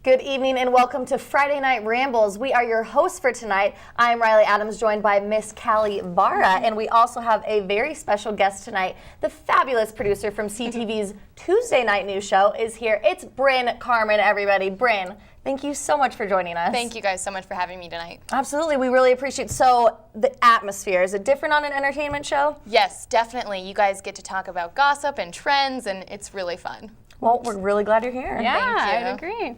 Good evening and welcome to Friday Night Rambles. We are your hosts for tonight. I'm Riley Adams, joined by Miss Callie, Varra, and we also have a very special guest tonight. The fabulous producer from CTV's Tuesday night news show is here. It's Brynn Carman, everybody. Brynn, thank you so much for joining us. Thank you guys so much for having me tonight. Absolutely, we really appreciate it. So, the atmosphere, is it different on an entertainment show? Yes, definitely. You guys get to talk about gossip and trends, and it's really fun. Well, we're really glad you're here. Yeah, Thank you. I'd agree.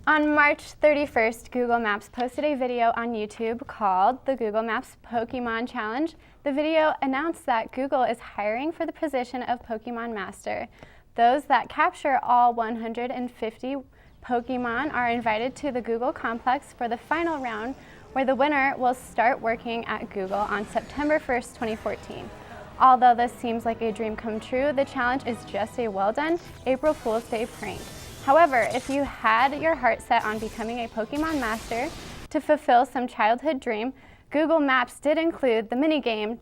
On March 31st, Google Maps posted a video on YouTube called the Google Maps Pokemon Challenge. The video announced that Google is hiring for the position of Pokemon Master. Those that capture all 150 Pokemon are invited to the Google complex for the final round, where the winner will start working at Google on September 1st, 2014. Although this seems like a dream come true, the challenge is just a well-done April Fool's Day prank. However, if you had your heart set on becoming a Pokemon Master to fulfill some childhood dream, Google Maps did include the minigame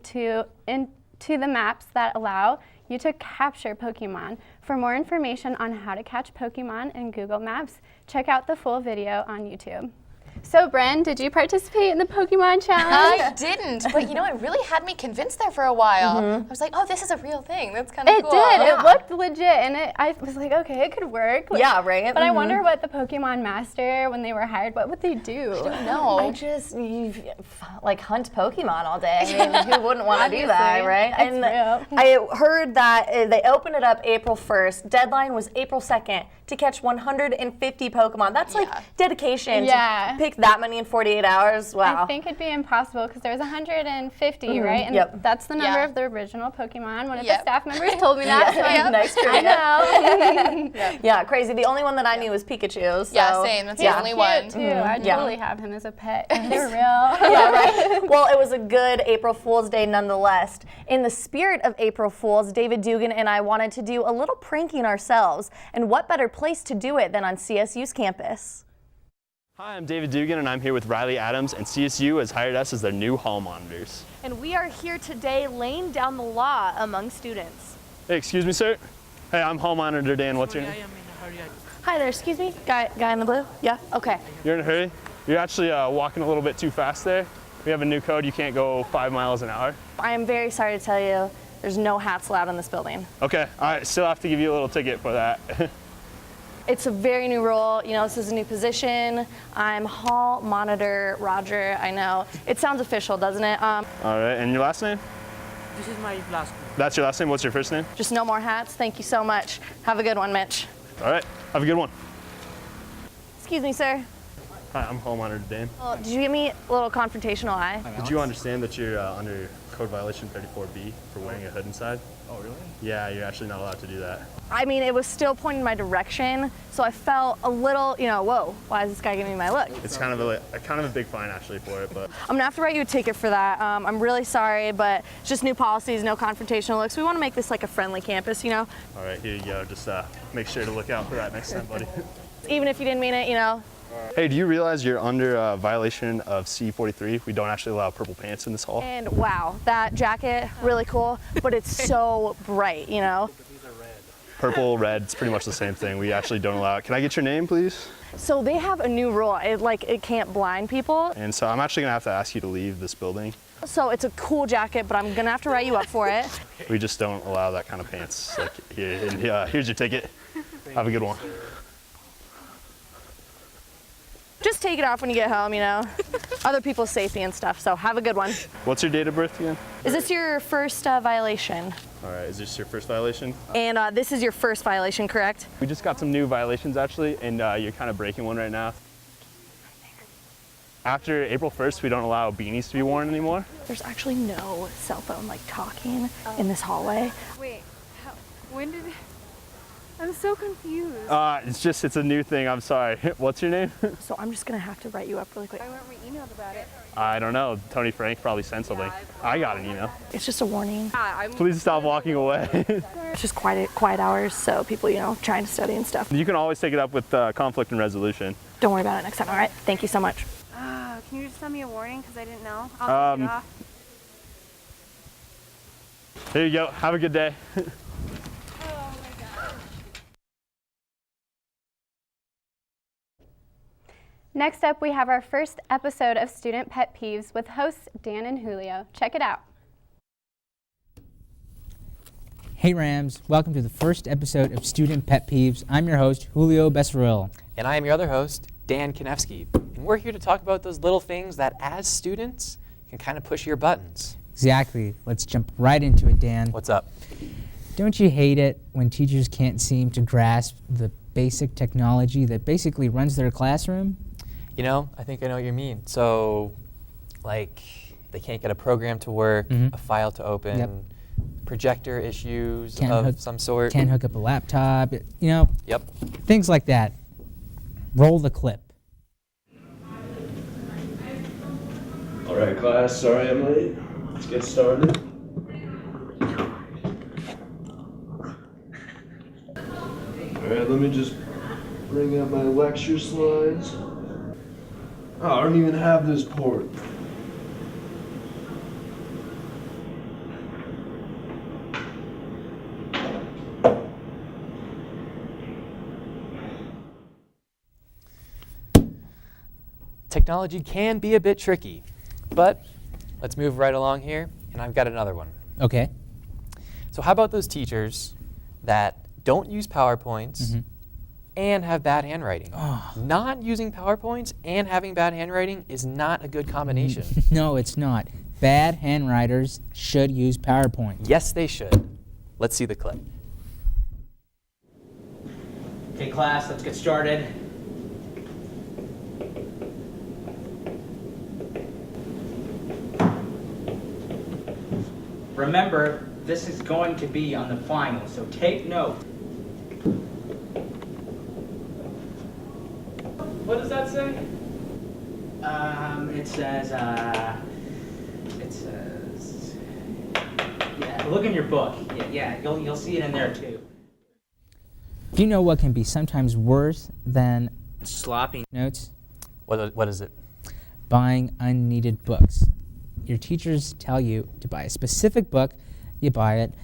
into the maps that allow you to capture Pokemon. For more information on how to catch Pokemon in Google Maps, check out the full video on YouTube. So, Brynn, did you participate in the Pokemon Challenge? I didn't, but you know, it really had me convinced there for a while. I was like, oh, this is a real thing. That's kind of cool. It did. Yeah. It looked legit, and I was like, okay, it could work. Like, Yeah, right? But I wonder what the Pokemon Master, when they were hired, what would they do? I don't know. You like hunt Pokemon all day. I mean, who wouldn't want to do that, right? It's And real. I heard that they opened it up April 1st. Deadline was April 2nd to catch 150 Pokemon. That's like dedication Yeah. to pick that many in 48 hours. Wow. I think it'd be impossible because there's 150, right? And Yep. that's the number Yeah. of the original Pokemon. One of the Yep. staff members told me that. So Nice trivia. I know. Yeah, crazy. The only one that I knew was Pikachu. So. Yeah, same. That's the only Cute one. too. I'd Yeah. totally have him as a pet. They're real. Yeah, right. Well, it was a good April Fool's Day nonetheless. In the spirit of April Fools, David Dugan and I wanted to do a little pranking ourselves. And what better place to do it than on CSU's campus? Hi, I'm David Dugan, and I'm here with Riley Adams, and CSU has hired us as their new hall monitors. And we are here today laying down the law among students. Hey, excuse me, sir. Hey, I'm hall monitor Dan. What's your name? Hi there, excuse me. Guy in the blue? Yeah, okay. You're in a hurry? You're actually walking a little bit too fast there. We have a new code. You can't go 5 miles an hour. I am very sorry to tell you, there's no hats allowed in this building. Okay, all right, still have to give you a little ticket for that. It's a very new rule. You know, this is a new position. I'm hall monitor Roger. I know. It sounds official, doesn't it? All right, and your last name? This is my last name. That's your last name? What's your first name? Just no more hats. Thank you so much. Have a good one, Mitch. All right, have a good one. Excuse me, sir. Hi, I'm hall monitor Dan. Well, did you give me a little confrontational eye? Did you understand that you're under code violation 34B for wearing a hood inside? Oh, really? Yeah, you're actually not allowed to do that. I mean, it was still pointing my direction, so I felt a little, whoa, why is this guy giving me my look? It's kind of a big fine actually for it, but I'm gonna have to write you a ticket for that. I'm really sorry, but it's just new policies, no confrontational looks. We wanna make this like a friendly campus, all right, here you go. Just make sure to look out for that next time, buddy. Even if you didn't mean it, Hey, do you realize you're under a violation of C43? We don't actually allow purple pants in this hall. And wow, that jacket, really cool, but it's so bright, Purple, red, it's pretty much the same thing. We actually don't allow it. Can I get your name, please? So they have a new rule, it can't blind people. And so I'm actually gonna have to ask you to leave this building. So it's a cool jacket, but I'm gonna have to write you up for it. We just don't allow that kind of pants. Like here, and here's your ticket. Have a good one. Just take it off when you get home, Other people's safety and stuff, so have a good one. What's your date of birth again? Is this your first violation? All right, is this your first violation? And this is your first violation, correct? We just got some new violations actually, and you're kind of breaking one right now. After April 1st, we don't allow beanies to be worn anymore. There's actually no cell phone talking in this hallway. Wait, when did... I'm so confused. It's a new thing, I'm sorry. What's your name? So I'm just gonna have to write you up really quick. Why weren't we emailed about it? I don't know, Tony Frank probably sent something. I got an email. It's just a warning. Please stop walking away. It's just quiet hours, so people, trying to study and stuff. You can always take it up with conflict and resolution. Don't worry about it next time, all right? Thank you so much. Can you just send me a warning because I didn't know? I'll take it off. There you go, have a good day. Next up, we have our first episode of Student Pet Peeves with hosts Dan and Julio. Check it out. Hey Rams, welcome to the first episode of Student Pet Peeves. I'm your host, Julio Becerril. And I am your other host, Dan Konevsky. And we're here to talk about those little things that, as students, can kind of push your buttons. Exactly. Let's jump right into it, Dan. What's up? Don't you hate it when teachers can't seem to grasp the basic technology that basically runs their classroom? You know, I think I know what you mean. So, like, they can't get a program to work, a file to open, Yep. projector issues Can't of hook- some sort. Can't hook up a laptop, you know, Yep. things like that. Roll the clip. All right, class, sorry I'm late. Let's get started. All right, let me just bring up my lecture slides. Oh, I don't even have this port. Technology can be a bit tricky, but let's move right along here, and I've got another one. Okay. So how about those teachers that don't use PowerPoints and have bad handwriting? Not using PowerPoints and having bad handwriting is not a good combination. No, it's not. Bad handwriters should use PowerPoint. Yes, they should. Let's see the clip. Okay, class, let's get started. Remember, this is going to be on the final, so take note. What does that say? It says, yeah, look in your book. Yeah, you'll see it in there too. Do you know what can be sometimes worse than Sloppy. notes? What is it? Buying unneeded books. Your teachers tell you to buy a specific book, you buy it,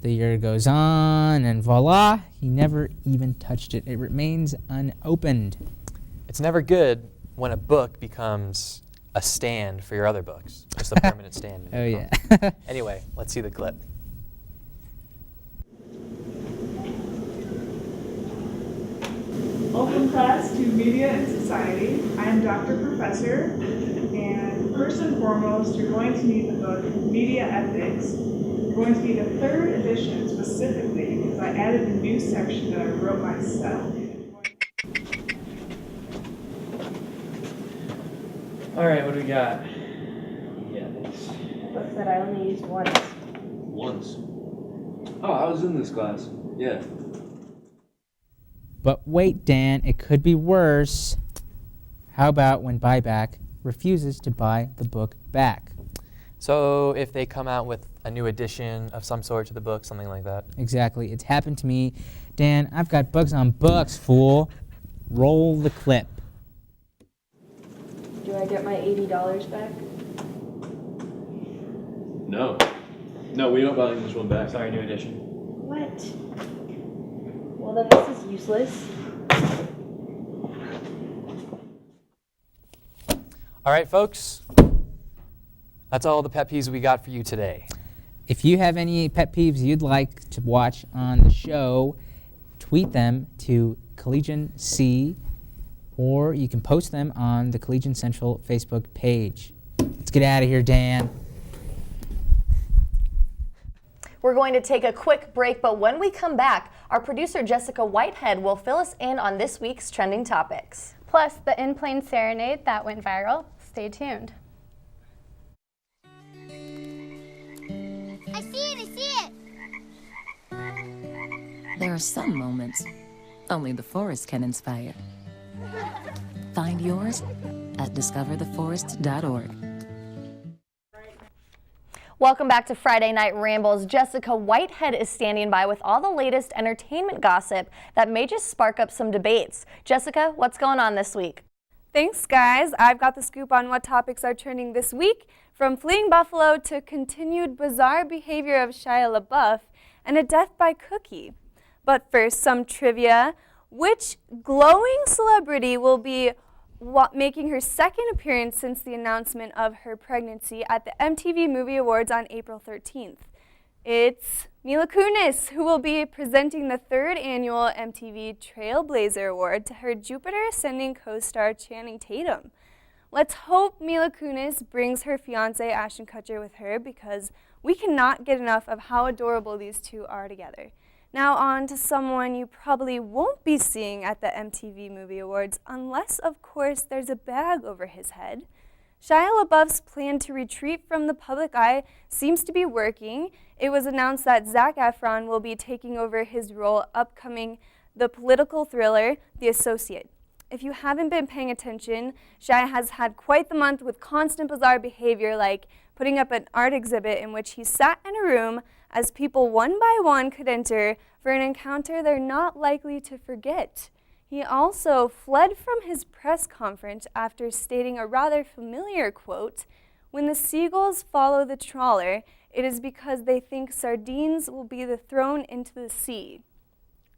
the year goes on, and voila, you never even touched it. It remains unopened. It's never good when a book becomes a stand for your other books. Just a permanent stand. Oh yeah. Anyway, let's see the clip. Welcome class to Media and Society. I am Dr. Professor, and first and foremost, you're going to need the book Media Ethics. You're going to need a third edition specifically because I added a new section that I wrote myself. All right, what do we got? Books that I only used once. Once. Oh, I was in this class. Yeah. But wait, Dan, it could be worse. How about when buyback refuses to buy the book back? So if they come out with a new edition of some sort to the book, something like that. Exactly. It's happened to me. Dan, I've got books on books, fool. Roll the clip. Do I get my $80 back? No. No, we don't buy this one back. Sorry, new edition. What? Well, then this is useless. All right, folks. That's all the pet peeves we got for you today. If you have any pet peeves you'd like to watch on the show, tweet them to Collegian C, or you can post them on the Collegian Central Facebook page. Let's get out of here, Dan. We're going to take a quick break, but when we come back, our producer Jessica Whitehead will fill us in on this week's trending topics. Plus, the in-plane serenade that went viral. Stay tuned. I see it! There are some moments only the forest can inspire. Find yours at discovertheforest.org. Welcome back to Friday Night Rambles. Jessica Whitehead is standing by with all the latest entertainment gossip that may just spark up some debates. Jessica, what's going on this week? Thanks, guys. I've got the scoop on what topics are trending this week, from fleeing Buffalo to continued bizarre behavior of Shia LaBeouf and a death by cookie. But first, some trivia. Which glowing celebrity will be making her second appearance since the announcement of her pregnancy at the MTV Movie Awards on April 13th. It's Mila Kunis, who will be presenting the 3rd annual MTV Trailblazer Award to her Jupiter Ascending co-star Channing Tatum. Let's hope Mila Kunis brings her fiancé Ashton Kutcher with her, because we cannot get enough of how adorable these two are together. Now on to someone you probably won't be seeing at the MTV Movie Awards, unless, of course, there's a bag over his head. Shia LaBeouf's plan to retreat from the public eye seems to be working. It was announced that Zac Efron will be taking over his role upcoming the political thriller, The Associate. If you haven't been paying attention, Shia has had quite the month with constant bizarre behavior, like putting up an art exhibit in which he sat in a room as people one by one could enter for an encounter they're not likely to forget. He also fled from his press conference after stating a rather familiar quote, "When the seagulls follow the trawler, it is because they think sardines will be thrown into the sea."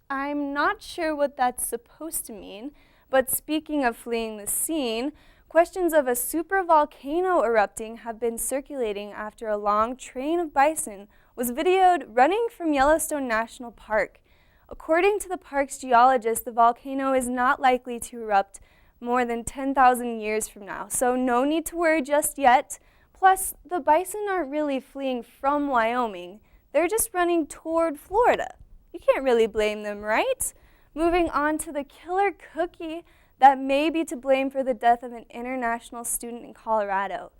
I'm not sure what that's supposed to mean, but speaking of fleeing the scene, questions of a supervolcano erupting have been circulating after a long train of bison was videoed running from Yellowstone National Park. According to the park's geologist, the volcano is not likely to erupt more than 10,000 years from now, so no need to worry just yet. Plus, the bison aren't really fleeing from Wyoming. They're just running toward Florida. You can't really blame them, right? Moving on to the killer cookie that may be to blame for the death of an international student in Colorado.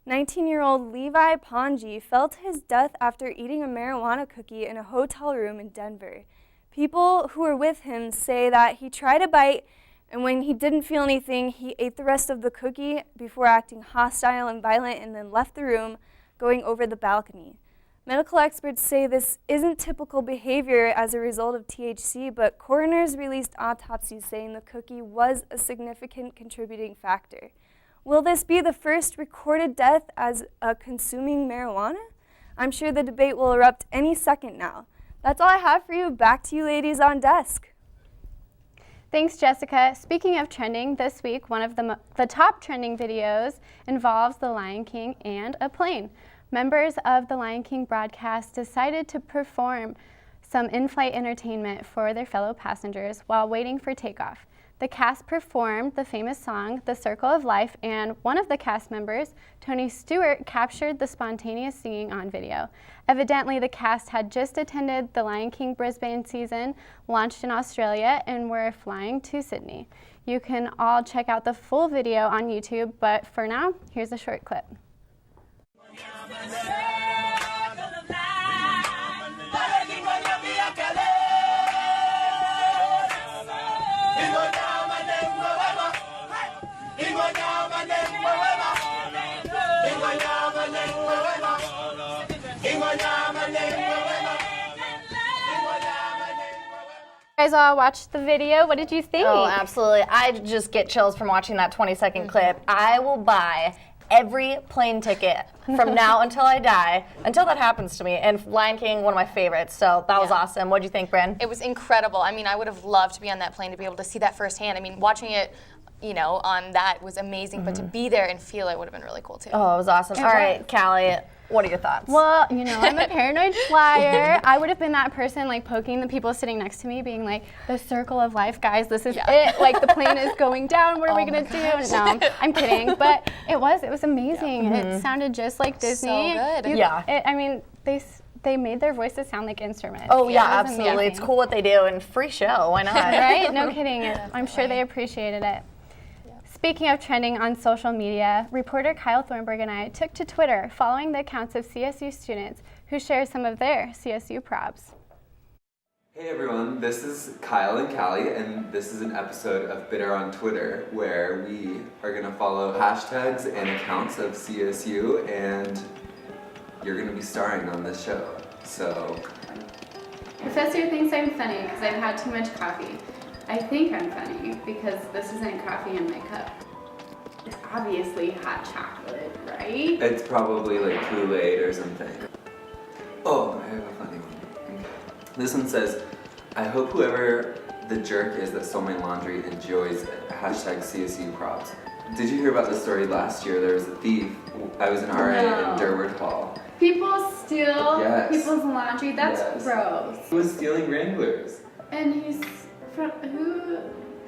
19-year-old Levi Ponji fell to his death after eating a marijuana cookie in a hotel room in Denver. People who were with him say that he tried a bite, and when he didn't feel anything, he ate the rest of the cookie before acting hostile and violent and then left the room, going over the balcony. Medical experts say this isn't typical behavior as a result of THC, but coroners released autopsies saying the cookie was a significant contributing factor. Will this be the first recorded death as consuming marijuana? I'm sure the debate will erupt any second now. That's all I have for you. Back to you ladies on desk. Thanks, Jessica. Speaking of trending, this week one of the top trending videos involves the Lion King and a plane. Members of the Lion King broadcast decided to perform some in-flight entertainment for their fellow passengers while waiting for takeoff. The cast performed the famous song, The Circle of Life, and one of the cast members, Tony Stewart, captured the spontaneous singing on video. Evidently, the cast had just attended the Lion King Brisbane season, launched in Australia, and were flying to Sydney. You can all check out the full video on YouTube, but for now, here's a short clip. You guys all watched the video. What did you think? Oh, absolutely. I just get chills from watching that 20-second clip. I will buy every plane ticket from now until I die, until that happens to me. And Lion King, one of my favorites. So that was awesome. What do you think, Brynn? It was incredible. I mean, I would have loved to be on that plane to be able to see that firsthand. I mean, watching it, you know, on that was amazing, but to be there and feel it would have been really cool too. Oh, it was awesome. All right, Callie, what are your thoughts? Well, you know, I'm a paranoid flyer. I would have been that person like poking the people sitting next to me, being like, the circle of life, guys, this is it. Like the plane is going down, what are we gonna do? No, I'm kidding, but it was amazing. It sounded just like Disney. So good. I mean, they made their voices sound like instruments. Oh yeah, absolutely. Amazing. It's cool what they do, and free show, why not? Right? No kidding. I'm sure they appreciated it. Speaking of trending on social media, reporter Kyle Thornburg and I took to Twitter following the accounts of CSU students who share some of their CSU props. Hey everyone, this is Kyle and Callie, and this is an episode of Bitter on Twitter, where we are going to follow hashtags and accounts of CSU, and you're going to be starring on this show. So, Professor thinks I'm funny because I've had too much coffee. I think I'm funny because this isn't coffee in my cup. It's obviously hot chocolate, right? it's probably like Kool-Aid or something. Oh, I have a funny one. This one says, I hope whoever the jerk is that stole my laundry enjoys it. hashtag CSU props. Did you hear about the story last year? There was a thief. I was an RA in Durward Hall. People steal Yes. people's laundry. That's Yes. gross. He was stealing Wranglers. And he's from who?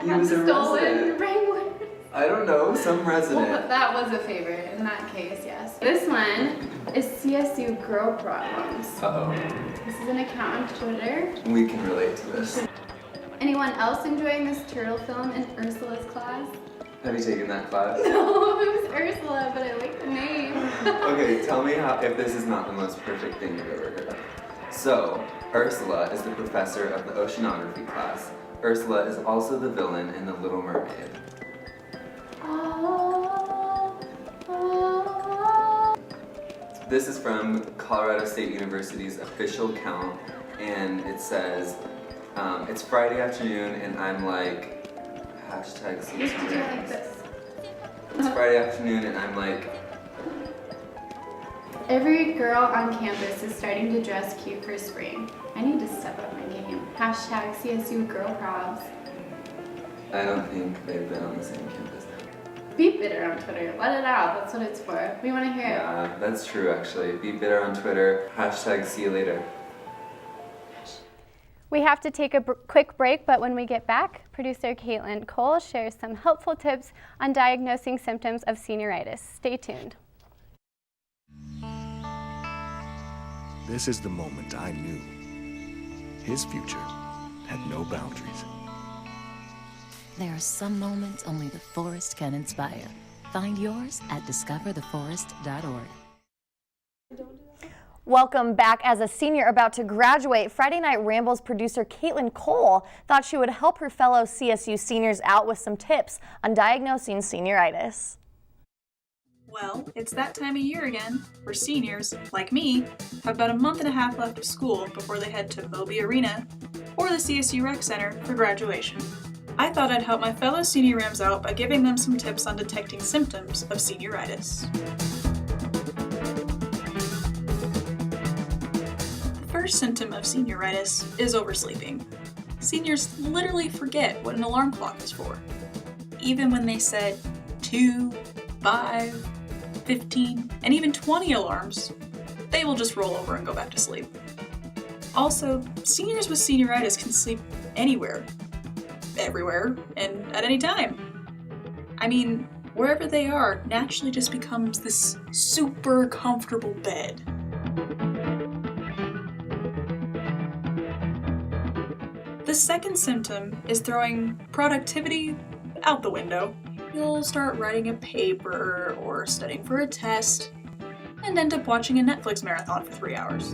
He had was a stolen resident. Wranglers. I don't know, some resident. Well, that was a favorite in that case, yes. This one is CSU Girl Problems. Uh-oh. This is an account on Twitter. We can relate to this. Anyone else enjoying this turtle film in Ursula's class? Have you taken that class? No, it was Ursula, but I like the name. Okay, tell me if this is not the most perfect thing you've ever heard of. So, Ursula is the professor of the oceanography class. Ursula is also the villain in The Little Mermaid. This is from Colorado State University's official account, and it says, it's Friday afternoon, and I'm like, hashtag CSU Rambles. It's Friday afternoon, and I'm like, Every girl on campus is starting to dress cute for spring. I need to step up my game. Hashtag CSU Girl Probs. I don't think they've been on the same campus. Be bitter on Twitter. Let it out. That's what it's for. We want to hear it. Yeah, that's true actually. Be bitter on Twitter. Hashtag see you later. We have to take a quick break, but when we get back, producer Caitlin Cole shares some helpful tips on diagnosing symptoms of senioritis. Stay tuned. This is the moment I knew his future had no boundaries. There are some moments only the forest can inspire. Find yours at discovertheforest.org. Welcome back. As a senior about to graduate, Friday Night Rambles producer Caitlin Cole thought she would help her fellow CSU seniors out with some tips on diagnosing senioritis. Well, it's that time of year again, where seniors, like me, have about a month and a half left of school before they head to Moby Arena or the CSU Rec Center for graduation. I thought I'd help my fellow senior Rams out by giving them some tips on detecting symptoms of senioritis. The first symptom of senioritis is oversleeping. Seniors literally forget what an alarm clock is for. Even when they set 2, 5, 15, and even 20 alarms, they will just roll over and go back to sleep. Also, seniors with senioritis can sleep anywhere, everywhere, and at any time. I mean, wherever they are naturally just becomes this super comfortable bed. The second symptom is throwing productivity out the window. You'll start writing a paper or studying for a test and end up watching a Netflix marathon for 3 hours.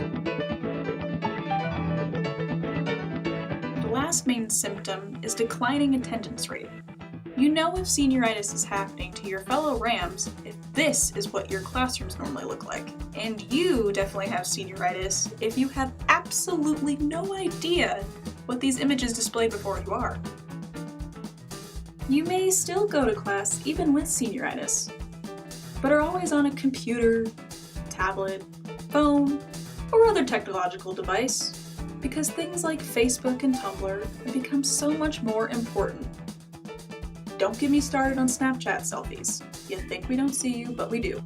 The last main symptom is declining attendance rate. You know if senioritis is happening to your fellow Rams if this is what your classrooms normally look like. And you definitely have senioritis if you have absolutely no idea what these images displayed before you are. You may still go to class even with senioritis, but are always on a computer, tablet, phone, or other technological device because things like Facebook and Tumblr have become so much more important. Don't get me started on Snapchat selfies. You think we don't see you, but we do.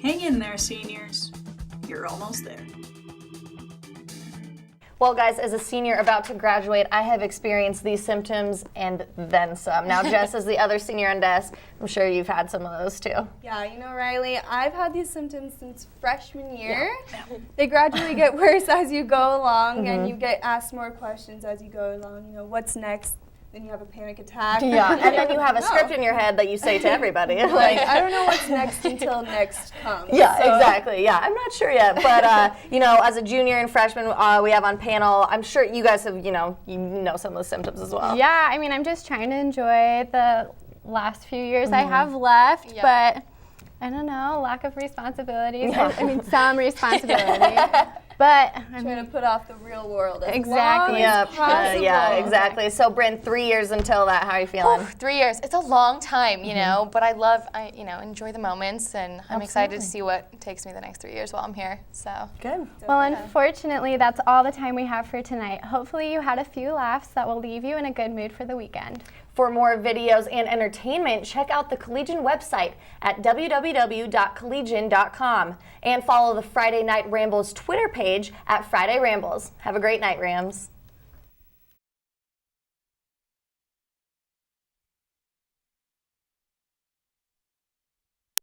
Hang in there, seniors. You're almost there. Well, guys, as a senior about to graduate, I have experienced these symptoms and then some. Now, Jess, as the other senior on desk, I'm sure you've had some of those too. Yeah, you know, Riley, I've had these symptoms since freshman year. Yeah. They gradually get worse as you go along, and you get asked more questions as you go along. You know, what's next? Then you have a panic attack. Yeah, and then you have a script in your head that you say to everybody. Like, I don't know what's next until next comes. Yeah, so. Exactly. Yeah, I'm not sure yet. But, you know, as a junior and freshman we have on panel, I'm sure you guys have, you know some of those symptoms as well. Yeah, I mean, I'm just trying to enjoy the last few years I have left, but I don't know, lack of responsibilities. Yeah. I mean, some responsibility. But I'm trying to put off the real world as Exactly. long Yep. as possible. Yeah, exactly. So, Brynn, 3 years until that. How are you feeling? 3 years. It's a long time, you know, but I enjoy the moments, and I'm excited to see what takes me the next 3 years while I'm here. So good. Well, unfortunately, that's all the time we have for tonight. Hopefully, you had a few laughs that will leave you in a good mood for the weekend. For more videos and entertainment, check out the Collegian website at www.collegian.com and follow the Friday Night Rambles Twitter page at Friday Rambles. Have a great night, Rams.